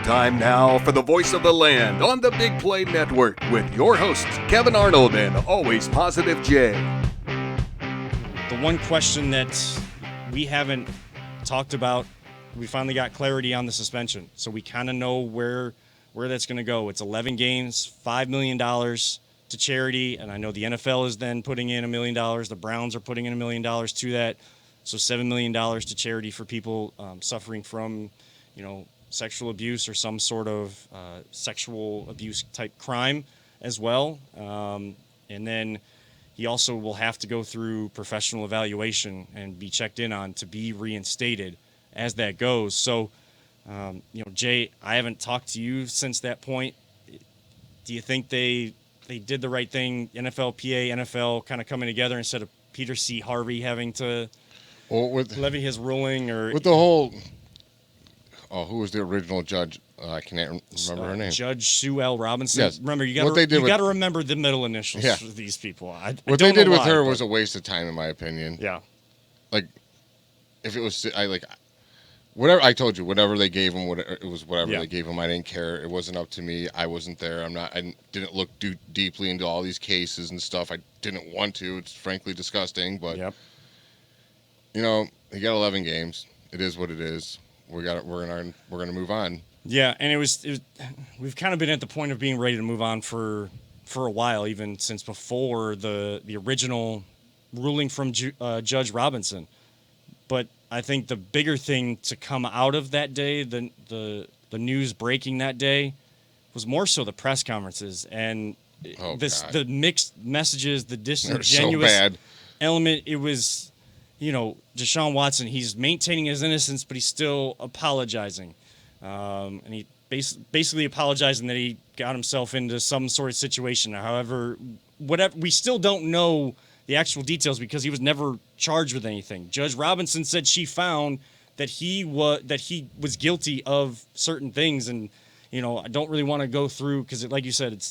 Time now for the voice of the land on the Big Play Network with your hosts, Kevin Arnold and Always Positive Jay. The one question that we haven't talked about, we finally got clarity on the suspension. So we kind of know where that's going to go. It's 11 games, $5 million to charity. And I know the NFL is then putting in $1 million. The Browns are putting in $1 million to that. So $7 million to charity for people suffering from, sexual abuse or some sort of sexual abuse type crime as well. And then he also will have to go through professional evaluation and be checked in on to be reinstated as that goes. So, Jay, I haven't talked to you since that point. Do you think they did the right thing, NFLPA, NFL kind of coming together instead of Peter C. Harvey having to levy his ruling? Or with the whole... Oh, who was the original judge? I can't remember her name. Judge Sue L. Robinson. Yes. Remember, you got to remember the middle initials of these people. What they did with her was a waste of time, in my opinion. Yeah. Like, if it was, whatever I told you, whatever they gave him, it was whatever they gave him. I didn't care. It wasn't up to me. I wasn't there. I didn't look deeply into all these cases and stuff. I didn't want to. It's frankly disgusting, but he got 11 games. It is what it is. We're gonna move on. Yeah, and it was we've kind of been at the point of being ready to move on for a while, even since before the original ruling from Judge Robinson. But I think the bigger thing to come out of that day, the news breaking that day, was more so the press conferences and the mixed messages, the disingenuous element. It was. Deshaun Watson, he's maintaining his innocence, but he's still apologizing. And he basically apologizing that he got himself into some sort of situation. However, we still don't know the actual details because he was never charged with anything. Judge Robinson said she found that he was guilty of certain things. And, I don't really want to go through because, like you said,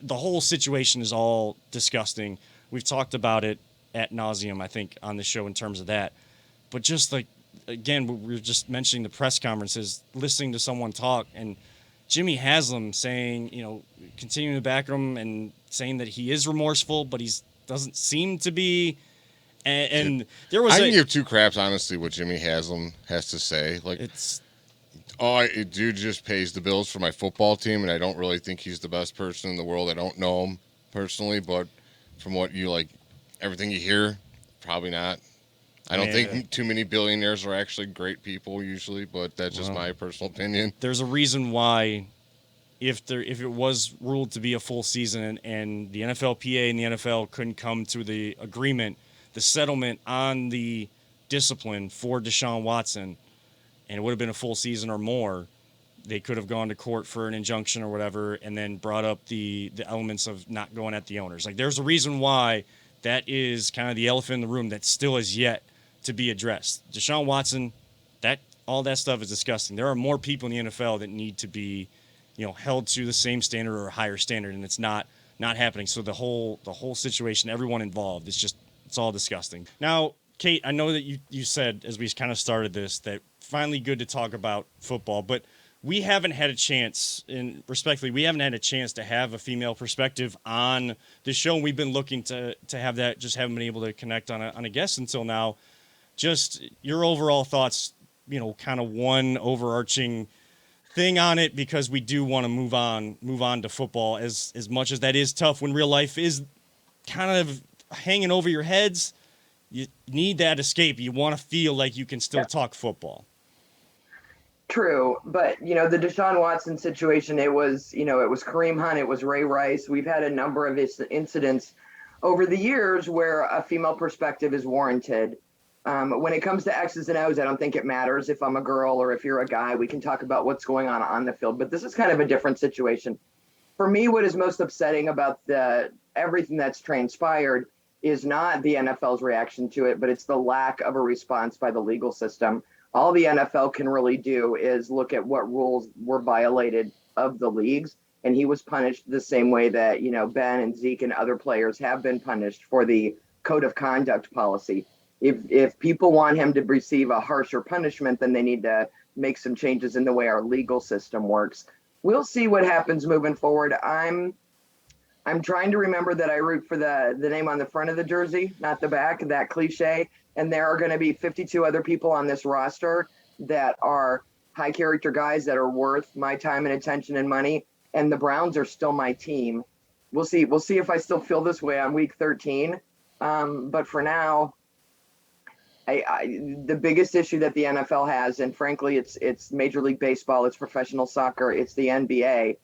the whole situation is all disgusting. We've talked about it ad nauseum, I think, on the show in terms of that. But just again, we were just mentioning the press conferences, listening to someone talk, and Jimmy Haslam saying, continuing to back him and saying that he is remorseful, but he doesn't seem to be. And there was I can give two craps, honestly, what Jimmy Haslam has to say. Dude just pays the bills for my football team, and I don't really think he's the best person in the world. I don't know him personally, but from what you everything you hear, probably not. I don't think too many billionaires are actually great people usually, but that's just my personal opinion. There's a reason why, if it was ruled to be a full season and the NFLPA and the NFL couldn't come to the agreement, the settlement on the discipline for Deshaun Watson, and it would have been a full season or more, they could have gone to court for an injunction or whatever, and then brought up the elements of not going at the owners. There's a reason why. That is kind of the elephant in the room that still is yet to be addressed. Deshaun Watson, all that stuff is disgusting. There are more people in the NFL that need to be, held to the same standard or a higher standard, and it's not happening. So the whole situation, everyone involved, it's all disgusting. Now, Kate, I know that you said as we kind of started this that finally good to talk about football, but we haven't had a chance, and respectfully, we haven't had a chance to have a female perspective on the show. We've been looking to have that, just haven't been able to connect on a guest until now. Just your overall thoughts, kind of one overarching thing on it, because we do want to move on to football as much as that is tough when real life is kind of hanging over your heads. You need that escape. You want to feel like you can still talk football. True, but the Deshaun Watson situation, it was Kareem Hunt, it was Ray Rice. We've had a number of incidents over the years where a female perspective is warranted. When it comes to X's and O's, I don't think it matters if I'm a girl or if you're a guy. We can talk about what's going on the field, but this is kind of a different situation. For me, what is most upsetting about everything that's transpired is not the NFL's reaction to it, but it's the lack of a response by the legal system. All the NFL can really do is look at what rules were violated of the leagues, and he was punished the same way that, Ben and Zeke and other players have been punished for the code of conduct policy. If people want him to receive a harsher punishment, then they need to make some changes in the way our legal system works. We'll see what happens moving forward. I'm trying to remember that I root for the name on the front of the jersey, not the back, that cliche. And there are going to be 52 other people on this roster that are high character guys that are worth my time and attention and money. And the Browns are still my team. We'll see. We'll see if I still feel this way on week 13. But for now, the biggest issue that the NFL has, and frankly, it's Major League Baseball, it's professional soccer, it's the NBA,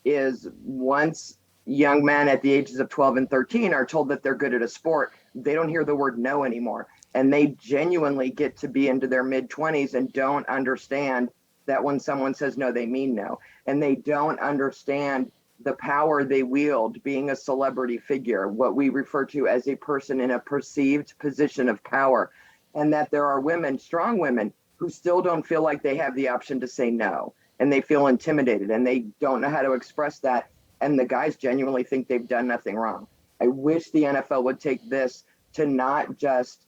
is once young men at the ages of 12 and 13 are told that they're good at a sport, they don't hear the word no anymore. And they genuinely get to be into their mid-20s and don't understand that when someone says no, they mean no. And they don't understand the power they wield being a celebrity figure, what we refer to as a person in a perceived position of power. And that there are women, strong women, who still don't feel like they have the option to say no. And they feel intimidated and they don't know how to express that. And the guys genuinely think they've done nothing wrong. I wish the NFL would take this to not just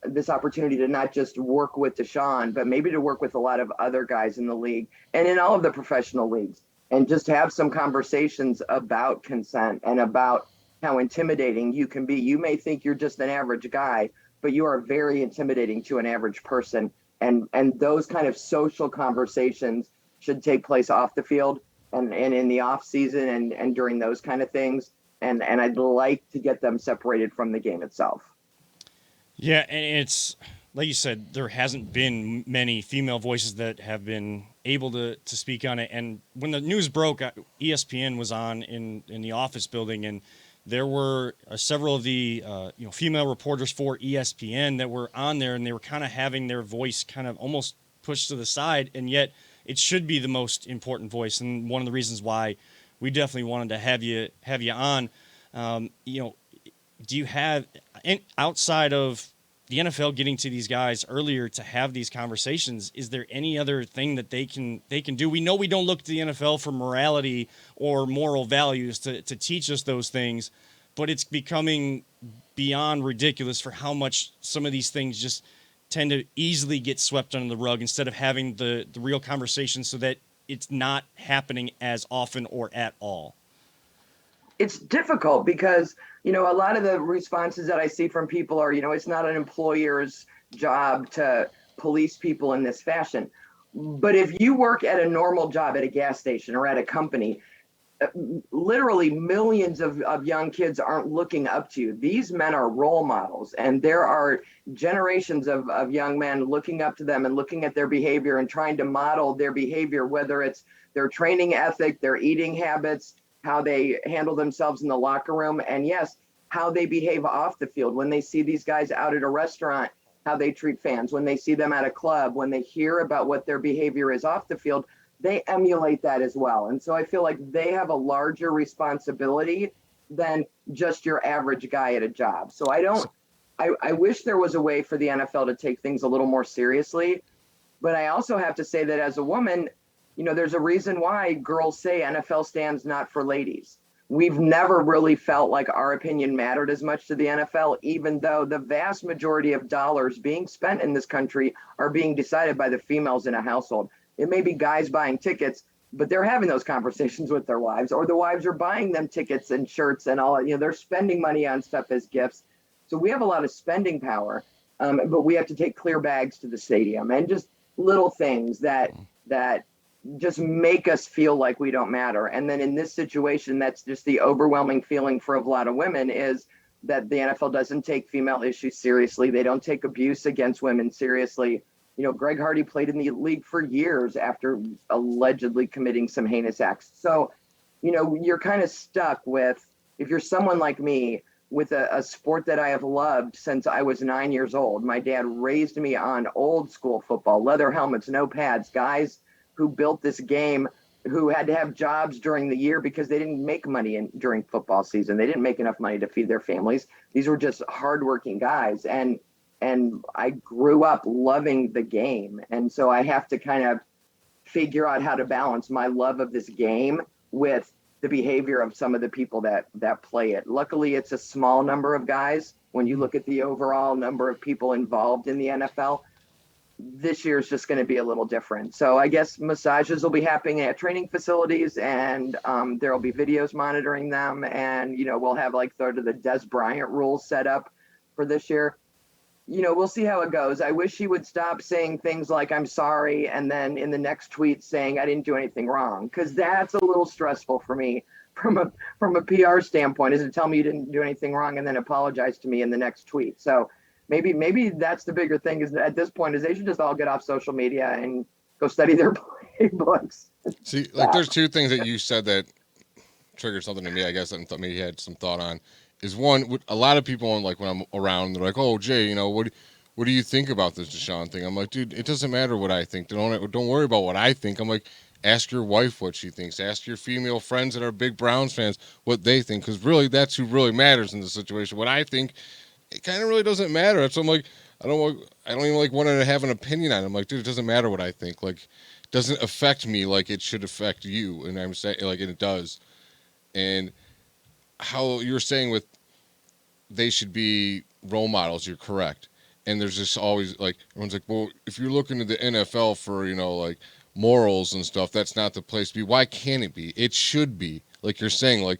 this opportunity to not just work with Deshaun, but maybe to work with a lot of other guys in the league and in all of the professional leagues, and just have some conversations about consent and about how intimidating you can be. You may think you're just an average guy, but you are very intimidating to an average person. And those kind of social conversations should take place off the field and in the off season and during those kind of things. And I'd like to get them separated from the game itself. Yeah, and it's like you said, there hasn't been many female voices that have been able to speak on it. And when the news broke, ESPN was on in the office building, and there were several of the female reporters for ESPN that were on there, and they were kind of having their voice kind of almost pushed to the side, and yet it should be the most important voice. And one of the reasons why we definitely wanted to have you on, do you have, outside of the NFL getting to these guys earlier to have these conversations, is there any other thing that they can do? We know we don't look to the NFL for morality or moral values to teach us those things, but it's becoming beyond ridiculous for how much some of these things just tend to easily get swept under the rug instead of having the real conversation so that it's not happening as often or at all. It's difficult because, a lot of the responses that I see from people are, it's not an employer's job to police people in this fashion. But if you work at a normal job at a gas station or at a company, literally millions of young kids aren't looking up to you. These men are role models, and there are generations of young men looking up to them and looking at their behavior and trying to model their behavior, whether it's their training ethic, their eating habits, how they handle themselves in the locker room, and yes, how they behave off the field. When they see these guys out at a restaurant, how they treat fans. When they see them at a club, when they hear about what their behavior is off the field, they emulate that as well. And so I feel like they have a larger responsibility than just your average guy at a job. So I wish there was a way for the NFL to take things a little more seriously. But I also have to say that as a woman, there's a reason why girls say NFL stands not for ladies. We've never really felt like our opinion mattered as much to the NFL, even though the vast majority of dollars being spent in this country are being decided by the females in a household. It may be guys buying tickets, but they're having those conversations with their wives, or the wives are buying them tickets and shirts and all. They're spending money on stuff as gifts. So we have a lot of spending power, but we have to take clear bags to the stadium and just little things that just make us feel like we don't matter. And then in this situation, that's just the overwhelming feeling for a lot of women, is that the NFL doesn't take female issues seriously. They don't take abuse against women seriously. Greg Hardy played in the league for years after allegedly committing some heinous acts. So, you're kind of stuck with, if you're someone like me, with a sport that I have loved since I was 9 years old. My dad raised me on old school football, leather helmets, no pads, guys who built this game, who had to have jobs during the year because they didn't make money during football season. They didn't make enough money to feed their families. These were just hardworking guys. And I grew up loving the game. And so I have to kind of figure out how to balance my love of this game with the behavior of some of the people that play it. Luckily, it's a small number of guys when you look at the overall number of people involved in the NFL. this year is just going to be a little different. So I guess massages will be happening at training facilities, and there will be videos monitoring them. And, we'll have like sort of the Des Bryant rules set up for this year. We'll see how it goes. I wish he would stop saying things like, I'm sorry, and then in the next tweet saying I didn't do anything wrong, because that's a little stressful for me from a PR standpoint, is to tell me you didn't do anything wrong and then apologize to me in the next tweet. So maybe that's the bigger thing, is at this point is they should just all get off social media and go study their playbooks. See, like there's two things that you said that triggered something in me, I guess, and maybe you had some thought on. Is one, a lot of people, like when I'm around, they're like, "Oh, Jay, what do you think about this Deshaun thing?" I'm like, dude, it doesn't matter what I think. Don't worry about what I think. I'm like, ask your wife what she thinks. Ask your female friends that are big Browns fans what they think, because really, that's who really matters in the situation. What I think, it kind of really doesn't matter. So I'm like, I don't even like want to have an opinion on it. I'm like, dude, it doesn't matter what I think. Like, it doesn't affect me like it should affect you. And I'm saying, like, and it does. And how you're saying with they should be role models, you're correct. And there's just always like everyone's like, well, if you're looking to the NFL for like morals and stuff, that's not the place to be. Why can't it be? It should be. Like you're saying, like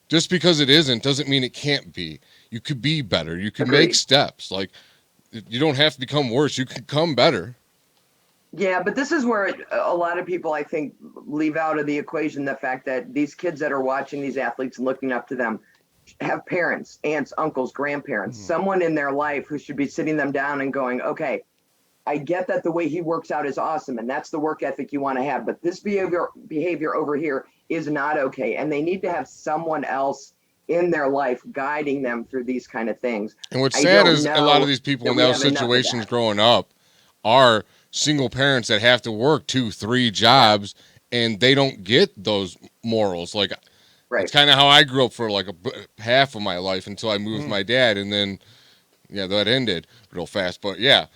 just because it isn't doesn't mean it can't be. You could be better. You can make steps. Like you don't have to become worse. You can come better. Yeah, but this is where a lot of people, I think, leave out of the equation the fact that these kids that are watching these athletes and looking up to them have parents, aunts, uncles, grandparents, someone in their life who should be sitting them down and going, okay, I get that the way he works out is awesome, and that's the work ethic you want to have, but this behavior over here is not okay. And they need to have someone else in their life guiding them through these kind of things. And what's sad is a lot of these people in those situations growing up are single parents that have to work 2-3 jobs, and they don't get those morals. Like, it's kind of how I grew up for like half of my life until I moved with my dad, and then that ended real fast. But there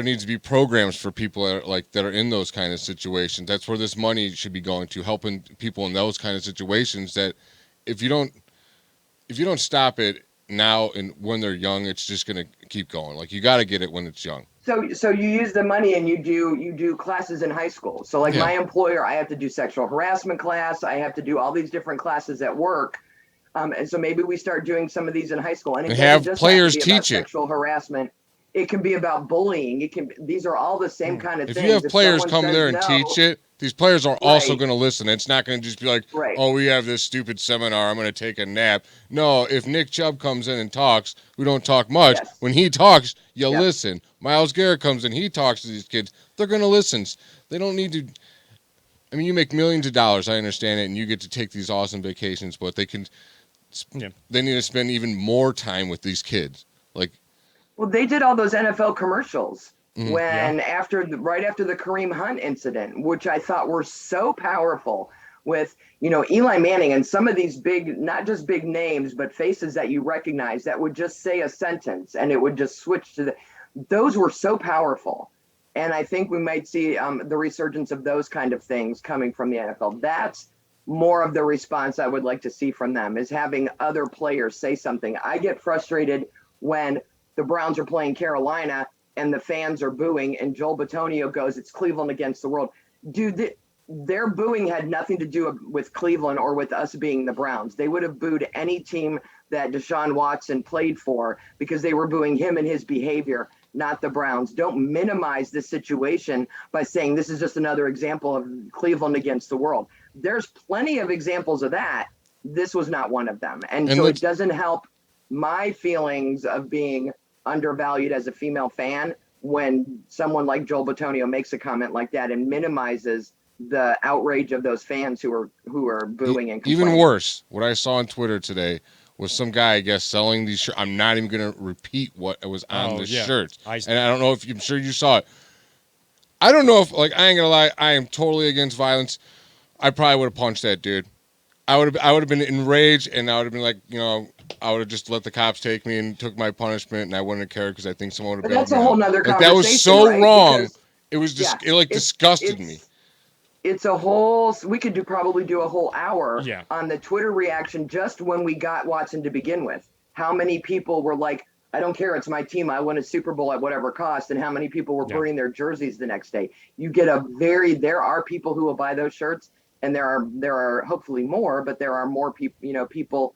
needs to be programs for people that are in those kind of situations. That's where this money should be going to, helping people in those kind of situations. That if you don't stop it now and when they're young, it's just going to keep going. Like you got to get it when it's young. So you use the money and you do classes in high school. So like my employer, I have to do sexual harassment class. I have to do all these different classes at work. And so maybe we start doing some of these in high school. And have players teach it. Sexual harassment. It can be about bullying. These are all the same kind of things. If you have players come there and teach it, these players are also going to listen. It's not going to just be like, oh, we have this stupid seminar, I'm going to take a nap. No, if Nick Chubb comes in and talks, we don't talk much. Yes. When he talks, you listen. Myles Garrett comes in, he talks to these kids. They're going to listen. They don't need to. I mean, you make millions of dollars, I understand it, and you get to take these awesome vacations, but they need to spend even more time with these kids. Well, they did all those NFL commercials right after the Kareem Hunt incident, which I thought were so powerful with, Eli Manning and some of these big, not just big names, but faces that you recognize that would just say a sentence and it would just switch to those were so powerful. And I think we might see the resurgence of those kind of things coming from the NFL. That's more of the response I would like to see from them, is having other players say something. I get frustrated when the Browns are playing Carolina and the fans are booing and Joel Bitonio goes, it's Cleveland against the world. Dude, their booing had nothing to do with Cleveland or with us being the Browns. They would have booed any team that Deshaun Watson played for because they were booing him and his behavior, not the Browns. Don't minimize this situation by saying this is just another example of Cleveland against the world. There's plenty of examples of that. This was not one of them. And so it doesn't help my feelings of being undervalued as a female fan when someone like Joel Bitonio makes a comment like that and minimizes the outrage of those fans who are booing and complaining. Even worse, what I saw on Twitter today was some guy, I guess, selling these shirts. I'm not even going to repeat what was on the shirts. And I don't know if I'm sure you saw it. I don't know if, I ain't going to lie, I am totally against violence. I probably would have punched that dude. I would have been enraged, and I would have been like, I would have just let the cops take me and took my punishment, and I wouldn't have cared because I think someone would have been. That's a whole nother conversation. That was so wrong. Because, it was just disgusted me. It's a whole. We could probably do a whole hour on the Twitter reaction just when we got Watson to begin with. How many people were like, I don't care. It's my team. I win a Super Bowl at whatever cost. And how many people were burning their jerseys the next day? You get there are people who will buy those shirts, and there are hopefully more, but there are more people, people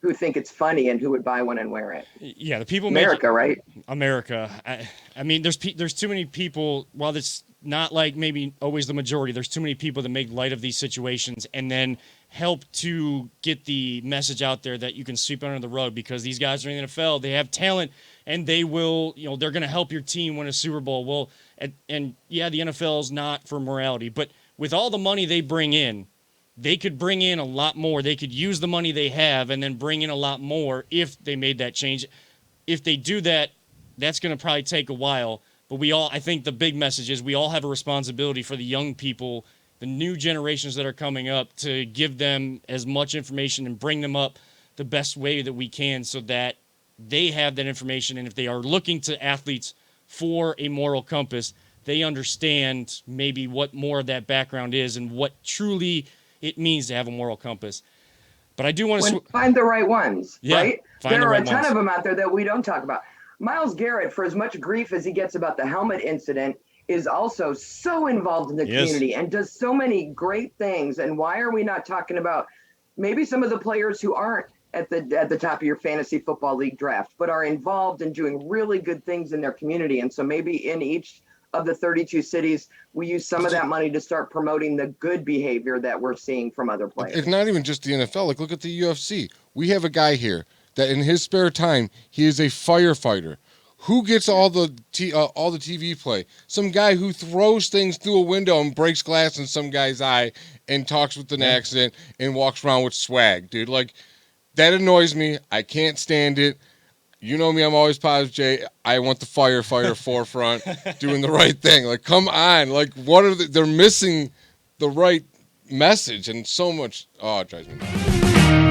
who think it's funny and who would buy one and wear it. Yeah, the people America, right? America. I mean, there's too many people. While it's not like maybe always the majority, there's too many people that make light of these situations and then help to get the message out there that you can sweep under the rug because these guys are in the NFL. They have talent, and they will. They're going to help your team win a Super Bowl. Well, and yeah, the NFL is not for morality, but with all the money they bring in, they could bring in a lot more. They could use the money they have and then bring in a lot more if they made that change. If they do that, that's going to probably take a while. But I think the big message is we all have a responsibility for the young people, the new generations that are coming up, to give them as much information and bring them up the best way that we can so that they have that information. And if they are looking to athletes for a moral compass, they understand maybe what more of that background is and what truly it means to have a moral compass. But I do want to find the right ones, right? There are a ton ones. of them out there that we don't talk about. Myles Garrett, for as much grief as he gets about the helmet incident, is also so involved in the community and does so many great things. And why are we not talking about maybe some of the players who aren't at the top of your fantasy football league draft, but are involved in doing really good things in their community? And so maybe in each of the 32 cities, we use some of that money to start promoting the good behavior that we're seeing from other players. It's not even just the NFL. Like, look at the UFC. We have a guy here that in his spare time, he is a firefighter. Who gets all the TV play? Some guy who throws things through a window and breaks glass in some guy's eye and talks with an accident and walks around with swag, dude. Like, that annoys me. I can't stand it. You know me, I'm always positive, Jay. I want the firefighter forefront doing the right thing. Like, come on. Like, they're missing the right message and so much. Oh, it drives me nuts.